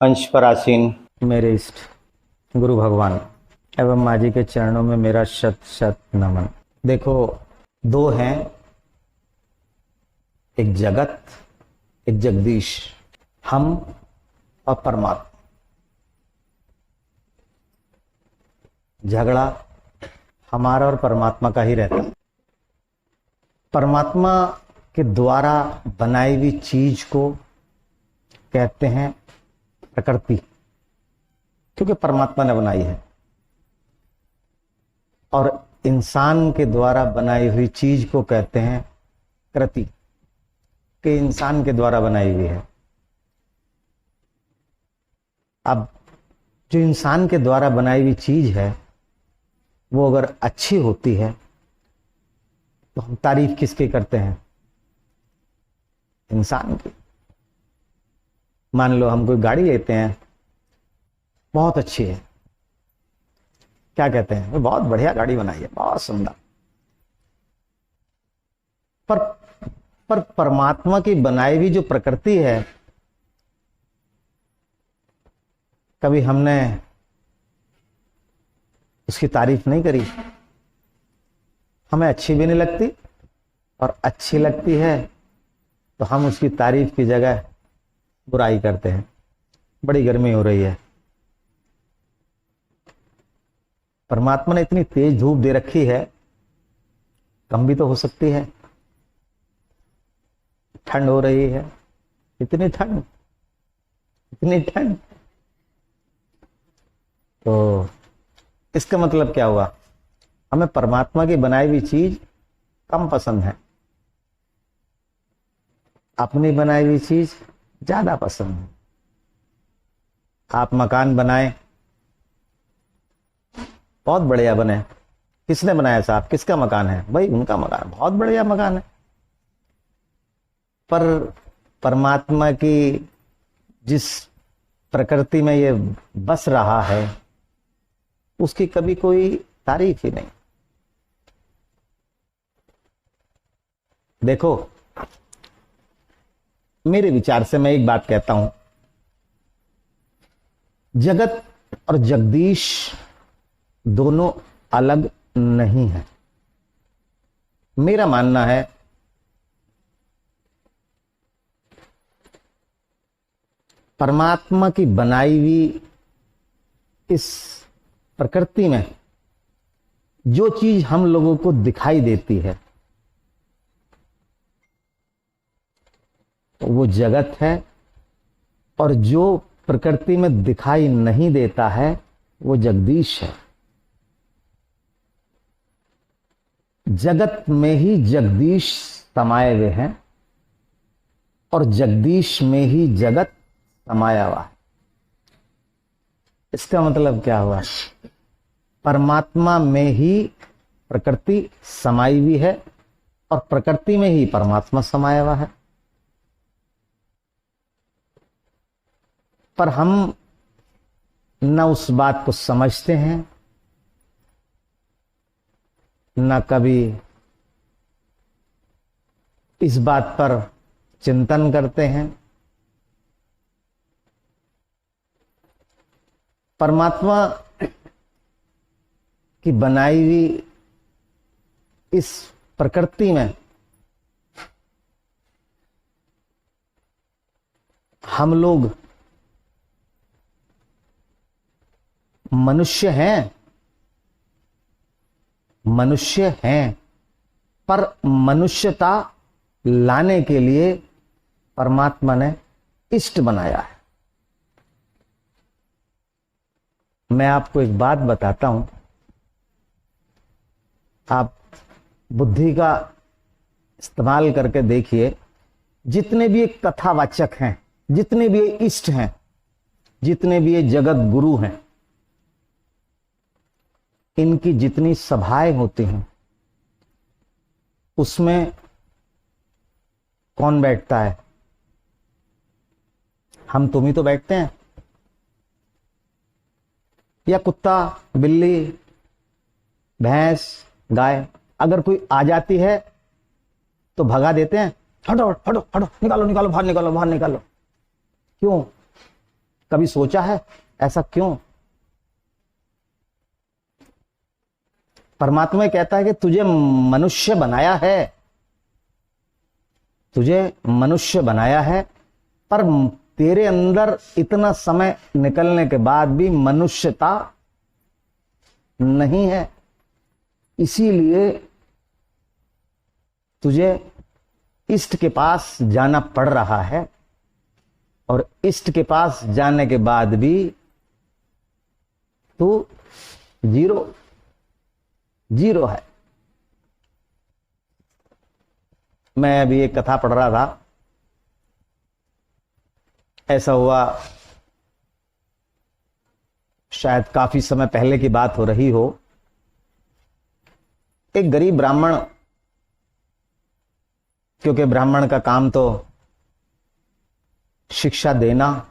अंश पर आसीन मेरे इष्ट गुरु भगवान एवं माँ जी के चरणों में मेरा शत शत नमन। देखो, दो हैं, एक जगत, एक जगदीश, हम और परमात्मा। झगड़ा हमारा और परमात्मा का ही रहता है। परमात्मा के द्वारा बनाई हुई चीज को कहते हैं प्रकृति, क्योंकि परमात्मा ने बनाई है। और इंसान के द्वारा बनाई हुई चीज को कहते हैं कृति, कि इंसान के द्वारा बनाई हुई है। अब जो इंसान के द्वारा बनाई हुई चीज है वो अगर अच्छी होती है तो हम तारीफ किसकी करते हैं? इंसान की। मान लो हम कोई गाड़ी लेते हैं, बहुत अच्छी है, क्या कहते हैं? वो बहुत बढ़िया गाड़ी बनाई है, बहुत सुंदर। पर परमात्मा की बनाई हुई जो प्रकृति है, कभी हमने उसकी तारीफ नहीं करी। हमें अच्छी भी नहीं लगती, और अच्छी लगती है तो हम उसकी तारीफ की जगह बुराई करते हैं। बड़ी गर्मी हो रही है, परमात्मा ने इतनी तेज धूप दे रखी है, कम भी तो हो सकती है। ठंड हो रही है, इतनी ठंड, इतनी ठंड। तो इसका मतलब क्या हुआ? हमें परमात्मा की बनाई हुई चीज कम पसंद है, अपनी बनाई हुई चीज ज्यादा पसंद है। आप मकान बनाए, बहुत बढ़िया बने। किसने बनाया साहब? किसका मकान है? भाई उनका मकान, बहुत बढ़िया मकान है। पर परमात्मा की जिस प्रकृति में ये बस रहा है उसकी कभी कोई तारीफ ही नहीं। देखो, मेरे विचार से मैं एक बात कहता हूं, जगत और जगदीश दोनों अलग नहीं है। मेरा मानना है परमात्मा की बनाई हुई इस प्रकृति में जो चीज हम लोगों को दिखाई देती है वो जगत है, और जो प्रकृति में दिखाई नहीं देता है वो जगदीश है। जगत में ही जगदीश समाये हुए हैं और जगदीश में ही जगत समाया हुआ है। इसका मतलब क्या हुआ? परमात्मा में ही प्रकृति समाई हुई है और प्रकृति में ही परमात्मा समाया हुआ है। पर हम न उस बात को समझते हैं, न कभी इस बात पर चिंतन करते हैं। परमात्मा की बनाई हुई इस प्रकृति में हम लोग मनुष्य हैं, मनुष्य हैं, पर मनुष्यता लाने के लिए परमात्मा ने इष्ट बनाया है। मैं आपको एक बात बताता हूं, आप बुद्धि का इस्तेमाल करके देखिए। जितने भी ये कथावाचक हैं, जितने भी ये इष्ट हैं, जितने भी ये जगत गुरु हैं, इनकी जितनी सभाएं होती हैं उसमें कौन बैठता है? हम तुम ही तो बैठते हैं, या कुत्ता, बिल्ली, भैंस, गाय। अगर कोई आ जाती है तो भगा देते हैं, हटो हटो हटो, निकालो निकालो, बाहर निकालो, बाहर निकालो। क्यों? कभी सोचा है ऐसा क्यों? परमात्मा कहता है कि तुझे मनुष्य बनाया है, तुझे मनुष्य बनाया है, पर तेरे अंदर इतना समय निकलने के बाद भी मनुष्यता नहीं है। इसीलिए तुझे इष्ट के पास जाना पड़ रहा है, और इष्ट के पास जाने के बाद भी तू जीरो जीरो है। मैं अभी एक कथा पढ़ रहा था, ऐसा हुआ, शायद काफी समय पहले की बात हो रही हो। एक गरीब ब्राह्मण, क्योंकि ब्राह्मण का काम तो शिक्षा देना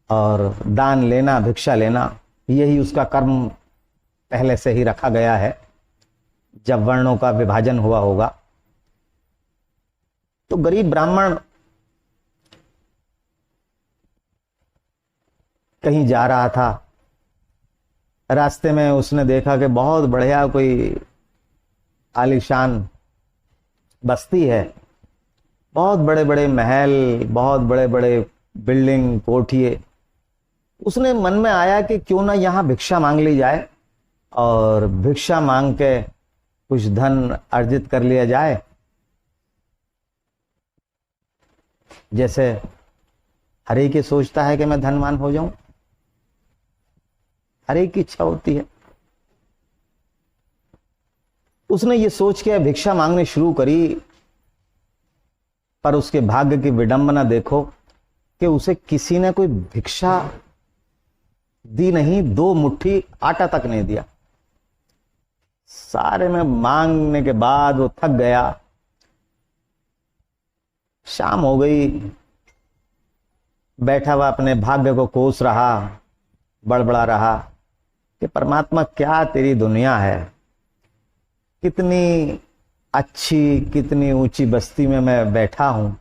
और दान लेना, भिक्षा लेना, यही उसका कर्म पहले से ही रखा गया है। जब वर्णों का विभाजन हुआ होगा, तो गरीब ब्राह्मण कहीं जा रहा था। रास्ते में उसने देखा कि बहुत बढ़िया कोई आलीशान बस्ती है, बहुत बड़े बड़े महल, बहुत बड़े बड़े बिल्डिंग, कोठिए। उसने मन में आया कि क्यों ना यहां भिक्षा मांग ली जाए और भिक्षा मांग के कुछ धन अर्जित कर लिया जाए। जैसे हर एक सोचता है कि मैं धनवान हो जाऊं, हर एक की इच्छा होती है। उसने ये सोच के भिक्षा मांगनी शुरू करी, पर उसके भाग्य की विडंबना देखो कि उसे किसी ने कोई भिक्षा दी नहीं, 2 मुट्ठी आटा तक नहीं दिया। सारे में मांगने के बाद वो थक गया, शाम हो गई, बैठा हुआ अपने भाग्य को कोस रहा, बड़बड़ा रहा कि परमात्मा क्या तेरी दुनिया है, कितनी अच्छी, कितनी ऊंची बस्ती में मैं बैठा हूं,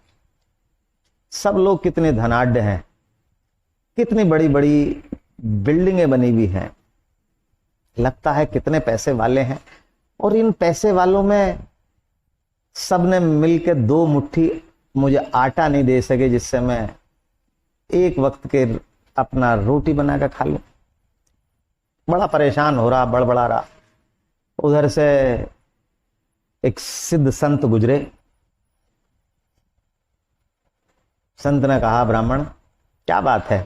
सब लोग कितने धनाढ्य हैं, कितनी बड़ी बड़ी बिल्डिंगें बनी हुई हैं, लगता है कितने पैसे वाले हैं, और इन पैसे वालों में सबने मिलकर 2 मुट्ठी मुझे आटा नहीं दे सके जिससे मैं एक वक्त के अपना रोटी बनाकर खा लूं। बड़ा परेशान हो रहा, बड़बड़ा रहा। उधर से एक सिद्ध संत गुजरे। संत ने कहा, ब्राह्मण क्या बात है,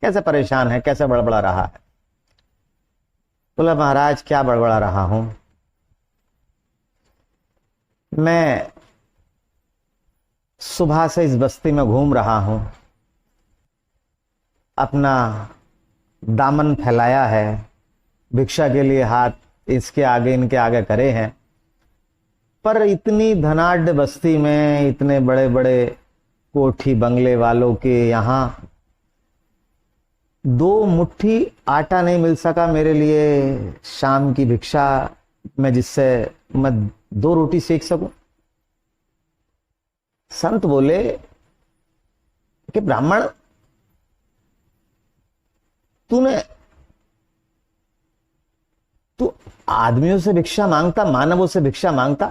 कैसे परेशान है, कैसे बड़बड़ा रहा है? बोला, महाराज क्या बड़बड़ा रहा हूं, मैं सुबह से इस बस्ती में घूम रहा हूं, अपना दामन फैलाया है, भिक्षा के लिए हाथ इसके आगे इनके आगे करे हैं, पर इतनी धनाढ्य बस्ती में, इतने बड़े बड़े कोठी बंगले वालों के यहां 2 मुट्ठी आटा नहीं मिल सका मेरे लिए शाम की भिक्षा में, जिससे मैं 2 रोटी सेक सकूं। संत बोले कि ब्राह्मण, तू आदमियों से भिक्षा मांगता, मानवों से भिक्षा मांगता,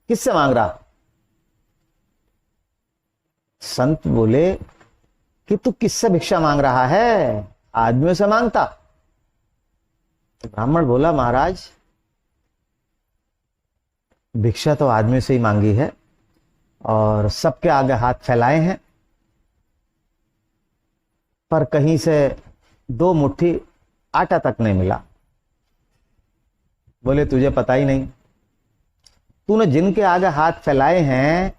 किससे मांग रहा? संत बोले कि तू किससे भिक्षा मांग रहा है, आदमियों से मांगता? ब्राह्मण बोला, महाराज भिक्षा तो आदमियों से ही मांगी है और सबके आगे हाथ फैलाए हैं, पर कहीं से 2 मुट्ठी आटा तक नहीं मिला। बोले, तुझे पता ही नहीं, तूने जिनके आगे हाथ फैलाए हैं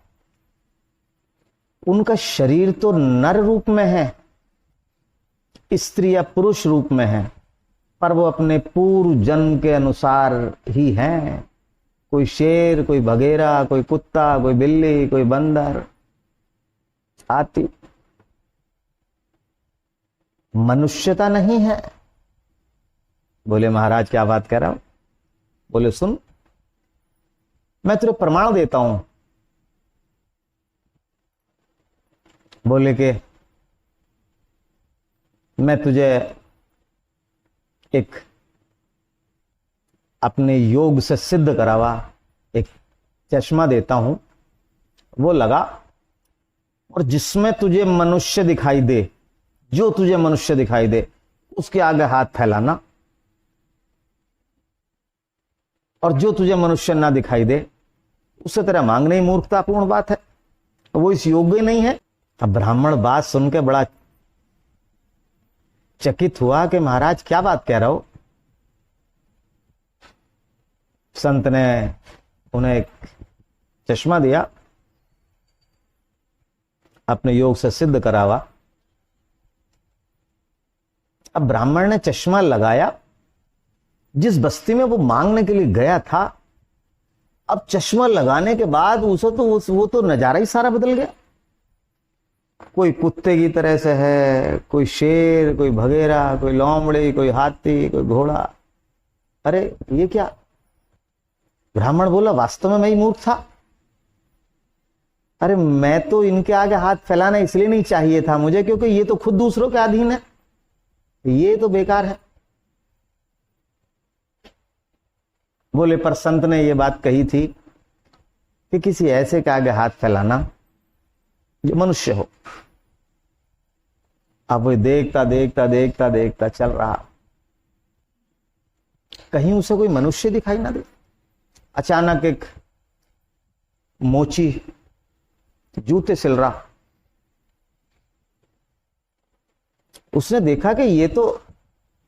उनका शरीर तो नर रूप में है, स्त्री या पुरुष रूप में है, पर वो अपने पूर्व जन्म के अनुसार ही हैं। कोई शेर, कोई भगेरा, कोई कुत्ता, कोई बिल्ली, कोई बंदर, हाथी। मनुष्यता नहीं है। बोले, महाराज क्या बात कह रहा हूं? बोले, सुन, मैं तुझे प्रमाण देता हूं। बोले कि मैं तुझे एक अपने योग से सिद्ध करा हुआ एक चश्मा देता हूं, वो लगा, और जिसमें तुझे मनुष्य दिखाई दे, जो तुझे मनुष्य दिखाई दे उसके आगे हाथ फैलाना, और जो तुझे मनुष्य ना दिखाई दे उससे तेरा मांगना ही मूर्खतापूर्ण बात है, वो इस योग्य नहीं है। अब ब्राह्मण बात सुन के बड़ा चकित हुआ कि महाराज क्या बात कह रहे हो। संत ने उन्हें एक चश्मा दिया, अपने योग से सिद्ध करावा। अब ब्राह्मण ने चश्मा लगाया, जिस बस्ती में वो मांगने के लिए गया था, अब चश्मा लगाने के बाद उसे तो वो तो नजारा ही सारा बदल गया। कोई कुत्ते की तरह से है, कोई शेर, कोई भगेरा, कोई लोमड़ी, कोई हाथी, कोई घोड़ा। अरे ये क्या। ब्राह्मण बोला वास्तव में मैं ही मूर्ख था। अरे मैं तो इनके आगे हाथ फैलाना इसलिए नहीं चाहिए था मुझे, क्योंकि ये तो खुद दूसरों के अधीन है, ये तो बेकार है। बोले पर संत ने ये बात कही थी कि किसी ऐसे के आगे हाथ फैलाना जो मनुष्य हो। अब वो देखता देखता देखता देखता चल रहा, कहीं उसे कोई मनुष्य दिखाई ना दे। अचानक एक मोची जूते सिल रहा, उसने देखा कि ये तो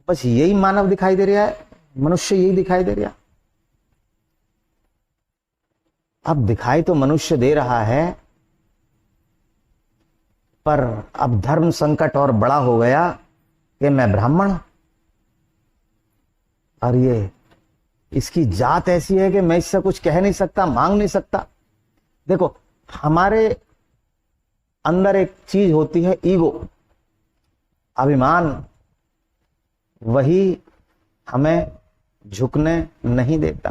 बस यही मानव दिखाई दे रहा है, मनुष्य यही दिखाई दे रहा। अब दिखाई तो मनुष्य दे रहा है, पर अब धर्म संकट और बड़ा हो गया कि मैं ब्राह्मण, और ये इसकी जात ऐसी है कि मैं इससे कुछ कह नहीं सकता, मांग नहीं सकता। देखो हमारे अंदर एक चीज होती है ईगो, अभिमान, वही हमें झुकने नहीं देता।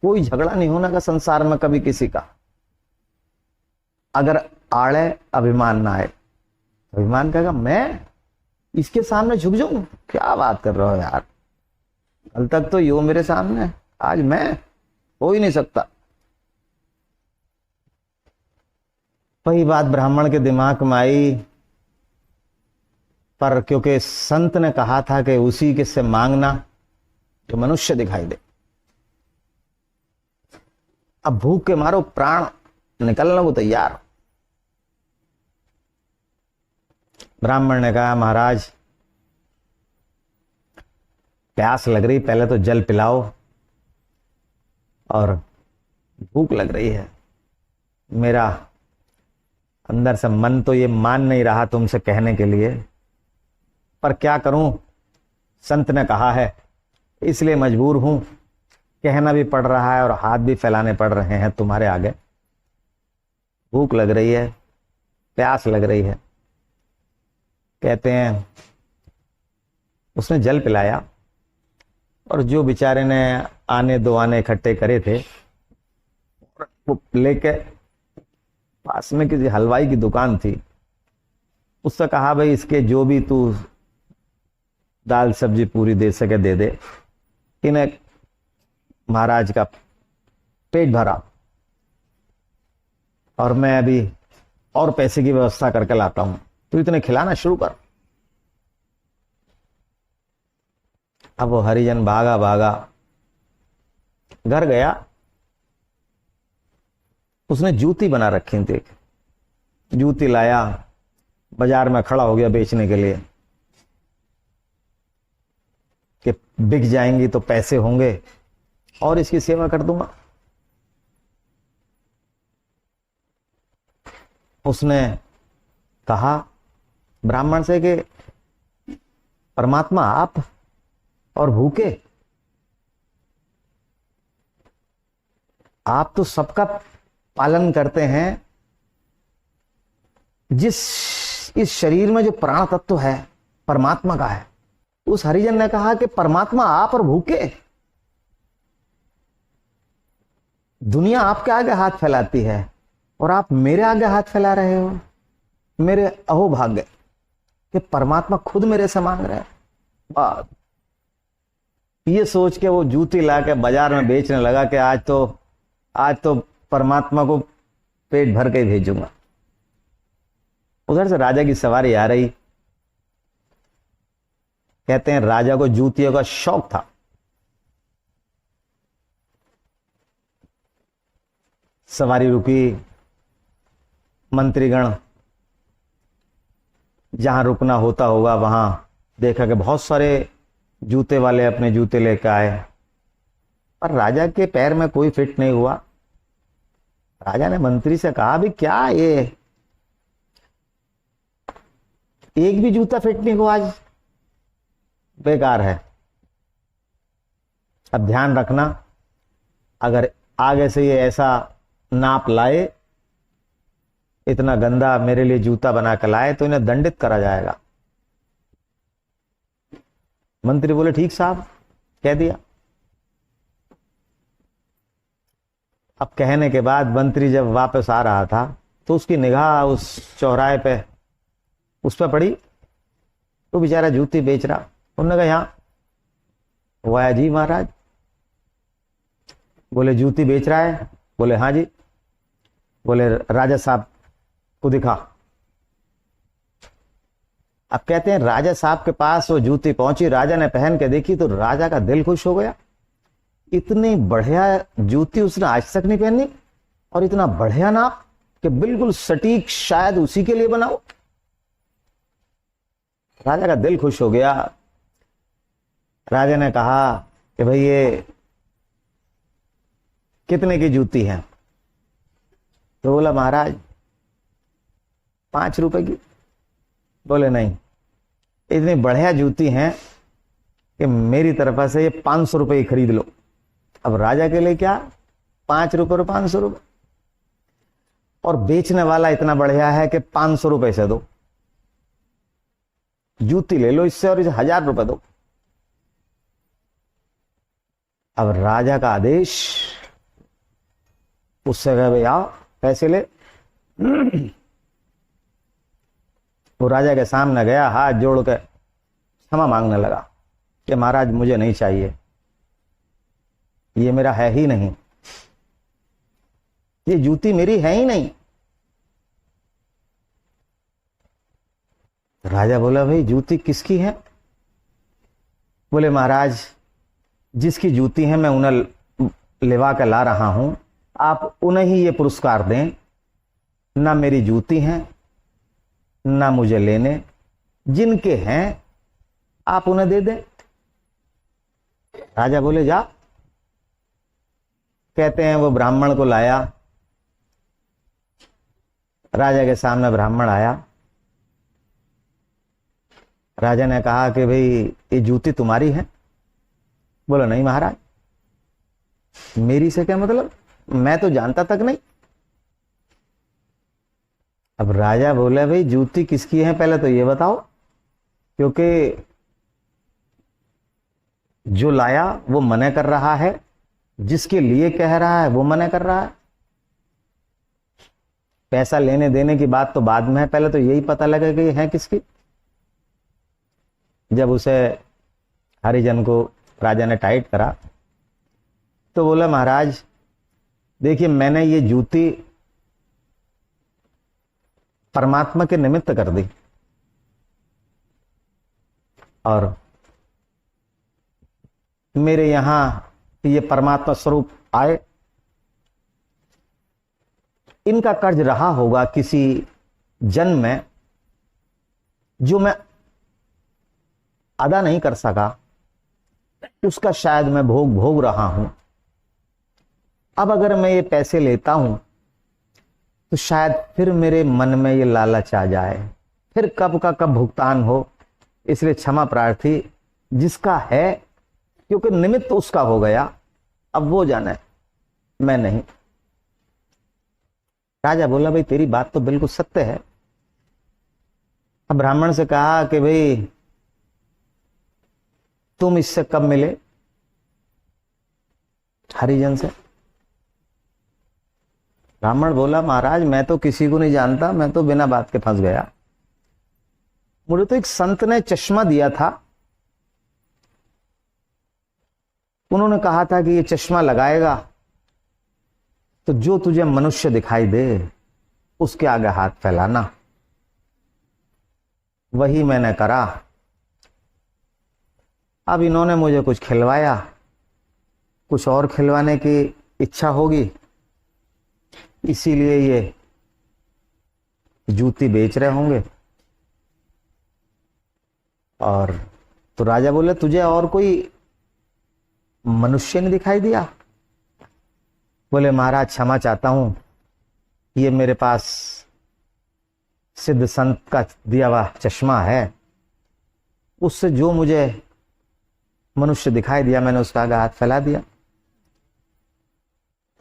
कोई झगड़ा नहीं होना का संसार में कभी किसी का, अगर आड़े अभिमान ना आए। अभिमान कहेगा मैं इसके सामने झुक जाऊं, क्या बात कर रहे हो यार, कल तक तो यो मेरे सामने, आज मैं हो ही नहीं सकता। वही बात ब्राह्मण के दिमाग में आई, पर क्योंकि संत ने कहा था कि उसी के से मांगना जो मनुष्य दिखाई दे। अब भूख के मारो प्राण निकलना को तैयार। ब्राह्मण ने कहा महाराज प्यास लग रही, पहले तो जल पिलाओ, और भूख लग रही है। मेरा अंदर से मन तो ये मान नहीं रहा तुमसे कहने के लिए, पर क्या करूं, संत ने कहा है इसलिए मजबूर हूं, कहना भी पड़ रहा है और हाथ भी फैलाने पड़ रहे हैं तुम्हारे आगे। भूख लग रही है, प्यास लग रही है। कहते हैं उसने जल पिलाया, और जो बेचारे ने आने दो आने इकट्ठे करे थे वो लेके पास में किसी हलवाई की दुकान थी, उससे कहा भाई इसके जो भी तू दाल सब्जी पूरी दे सके दे दे, इन्हें महाराज का पेट भरा, और मैं अभी और पैसे की व्यवस्था करके लाता हूं, तू इतने खिलाना शुरू कर। अब वो हरिजन भागा भागा घर गया। उसने जूती बना रखी थी, जूती लाया, बाजार में खड़ा हो गया बेचने के लिए कि बिक जाएंगी तो पैसे होंगे और इसकी सेवा कर दूंगा। उसने कहा ब्राह्मण से कि परमात्मा आप और भूखे, आप तो सबका पालन करते हैं, जिस इस शरीर में जो प्राण तत्व है परमात्मा का है। उस हरिजन ने कहा कि परमात्मा आप और भूखे, दुनिया आपके आगे हाथ फैलाती है और आप मेरे आगे हाथ फैला रहे हो, मेरे अहोभाग्य। कि परमात्मा खुद मेरे से मांग रहा है। बात ये सोच के वो जूती ला के बाजार में बेचने लगा कि आज तो परमात्मा को पेट भर के ही भेजूंगा। उधर से राजा की सवारी आ रही। कहते हैं राजा को जूतियों का शौक था। सवारी रुकी, मंत्रीगण जहां रुकना होता होगा वहां देखा कि बहुत सारे जूते वाले अपने जूते लेकर आए, पर राजा के पैर में कोई फिट नहीं हुआ। राजा ने मंत्री से कहा, भी क्या ये एक भी जूता फिट नहीं हुआ, आज बेकार है। अब ध्यान रखना, अगर आगे से ये ऐसा नाप लाए, इतना गंदा मेरे लिए जूता बना कर लाए, तो इन्हें दंडित करा जाएगा। मंत्री बोले, ठीक साहब, कह दिया। अब कहने के बाद मंत्री जब वापस आ रहा था तो उसकी निगाह उस चौराहे पे उस पर पड़ी। तो बेचारा जूती बेच रहा। उन्होंने कहा, यहां वाया जी महाराज। बोले, जूती बेच रहा है? बोले, हाँ जी। बोले, राजा साहब को दिखा। अब कहते हैं राजा साहब के पास वो जूती पहुंची, राजा ने पहन के देखी तो राजा का दिल खुश हो गया। इतनी बढ़िया जूती उसने आज तक नहीं पहनी, और इतना बढ़िया नाप कि बिल्कुल सटीक, शायद उसी के लिए बनाओ। राजा का दिल खुश हो गया। राजा ने कहा कि भाई ये कितने की जूती है? तो बोला, महाराज 5 रुपए की। बोले, नहीं, इतनी बढ़िया जूती है कि मेरी तरफ से ये 500 रुपए की खरीद लो। अब राजा के लिए क्या 5 रुपए और 500 रुपए, और बेचने वाला इतना बढ़िया है कि 500 रुपए से दो, जूती ले लो इससे, और इसे 1000 रुपए दो। अब राजा का आदेश, उससे कहे, भाई आओ पैसे ले। वो राजा के सामने गया, हाथ जोड़ के क्षमा मांगने लगा कि महाराज मुझे नहीं चाहिए, ये मेरा है ही नहीं, ये जूती मेरी है ही नहीं। राजा बोला, भाई जूती किसकी है? बोले, महाराज जिसकी जूती है मैं उन्हें लिवा कर ला रहा हूं, आप उन्हें ही ये पुरस्कार दें। ना मेरी जूती है, ना मुझे लेने, जिनके हैं आप उन्हें दे दें। राजा बोले, जा। कहते हैं वो ब्राह्मण को लाया। राजा के सामने ब्राह्मण आया। राजा ने कहा कि भाई ये जूती तुम्हारी है? बोला, नहीं महाराज, मेरी से क्या मतलब, मैं तो जानता तक नहीं। अब राजा बोले, भाई जूती किसकी है पहले तो ये बताओ, क्योंकि जो लाया वो मना कर रहा है, जिसके लिए कह रहा है वो मना कर रहा है। पैसा लेने देने की बात तो बाद में है, पहले तो यही पता लगे कि है किसकी। जब उसे हरिजन को राजा ने टाइट करा तो बोला, महाराज देखिए, मैंने ये जूती परमात्मा के निमित्त कर दी, और मेरे यहां ये परमात्मा स्वरूप आए, इनका कर्ज रहा होगा किसी जन्म में जो मैं अदा नहीं कर सका, उसका शायद मैं भोग रहा हूं। अब अगर मैं ये पैसे लेता हूं तो शायद फिर मेरे मन में ये लालच आ जाए, फिर कब का कब भुगतान हो, इसलिए क्षमा प्रार्थी। जिसका है, क्योंकि निमित्त उसका हो गया, अब वो जाने, मैं नहीं। राजा बोला, भाई तेरी बात तो बिल्कुल सत्य है। अब ब्राह्मण से कहा कि भाई तुम इससे कब मिले? हरिजन से। ब्राह्मण बोला, महाराज मैं तो किसी को नहीं जानता, मैं तो बिना बात के फंस गया। मुझे तो एक संत ने चश्मा दिया था, उन्होंने कहा था कि ये चश्मा लगाएगा तो जो तुझे मनुष्य दिखाई दे उसके आगे हाथ फैलाना। वही मैंने करा। अब इन्होंने मुझे कुछ खिलवाया, कुछ और खिलवाने की इच्छा होगी, इसीलिए ये जूती बेच रहे होंगे। और तो राजा बोले तुझे और कोई मनुष्य नहीं दिखाई दिया? बोले महाराज क्षमा चाहता हूं, ये मेरे पास सिद्ध संत का दिया हुआ चश्मा है, उससे जो मुझे मनुष्य दिखाई दिया मैंने उसका आगे हाथ फैला दिया।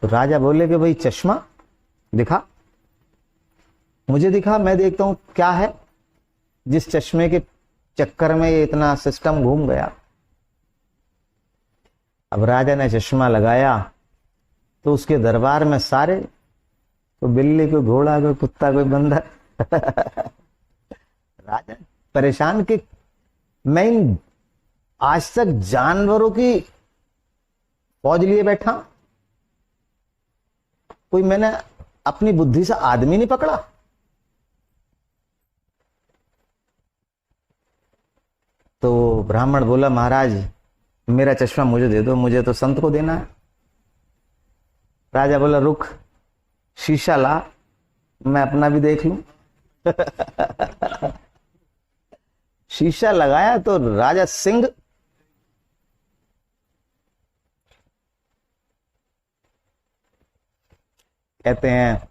तो राजा बोले कि भाई चश्मा दिखा। मुझे दिखा, मैं देखता हूं क्या है, जिस चश्मे के चक्कर में ये इतना सिस्टम घूम गया। अब राजा ने चश्मा लगाया तो उसके दरबार में सारे, कोई बिल्ली, कोई घोड़ा, कोई कुत्ता, कोई बंदर राजा परेशान कि मैं आज तक जानवरों की फौज लिए बैठा, कोई मैंने अपनी बुद्धि से आदमी नहीं पकड़ा। तो ब्राह्मण बोला महाराज मेरा चश्मा मुझे दे दो, मुझे तो संत को देना है। राजा बोला रुक, शीशा ला, मैं अपना भी देख लूं। शीशा लगाया तो राजा सिंह कहते हैं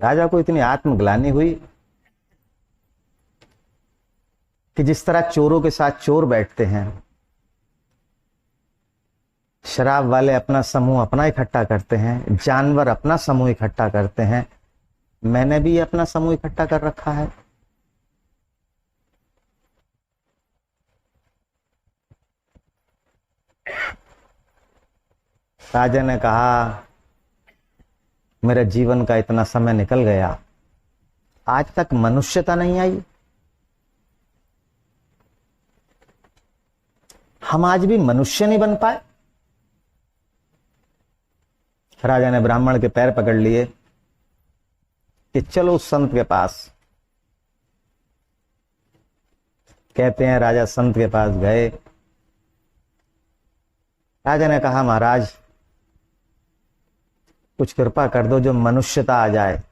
राजा को इतनी आत्मग्लानि हुई कि जिस तरह चोरों के साथ चोर बैठते हैं, शराब वाले अपना समूह अपना इकट्ठा करते हैं, जानवर अपना समूह इकट्ठा करते हैं, मैंने भी अपना समूह इकट्ठा कर रखा है। राजा ने कहा मेरे जीवन का इतना समय निकल गया, आज तक मनुष्यता नहीं आई। हम आज भी मनुष्य नहीं बन पाए। राजा ने ब्राह्मण के पैर पकड़ लिए कि चलो उस संत के पास। कहते हैं राजा संत के पास गए। राजा ने कहा महाराज कुछ कृपा कर दो, जो मनुष्यता आ जाए।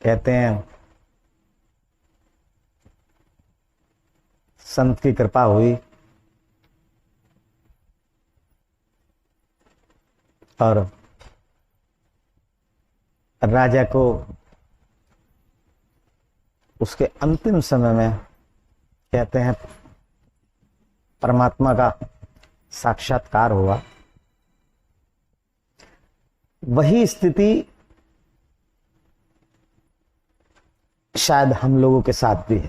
कहते हैं संत की कृपा हुई और राजा को उसके अंतिम समय में कहते हैं परमात्मा का साक्षात्कार हुआ। वही स्थिति शायद हम लोगों के साथ भी है।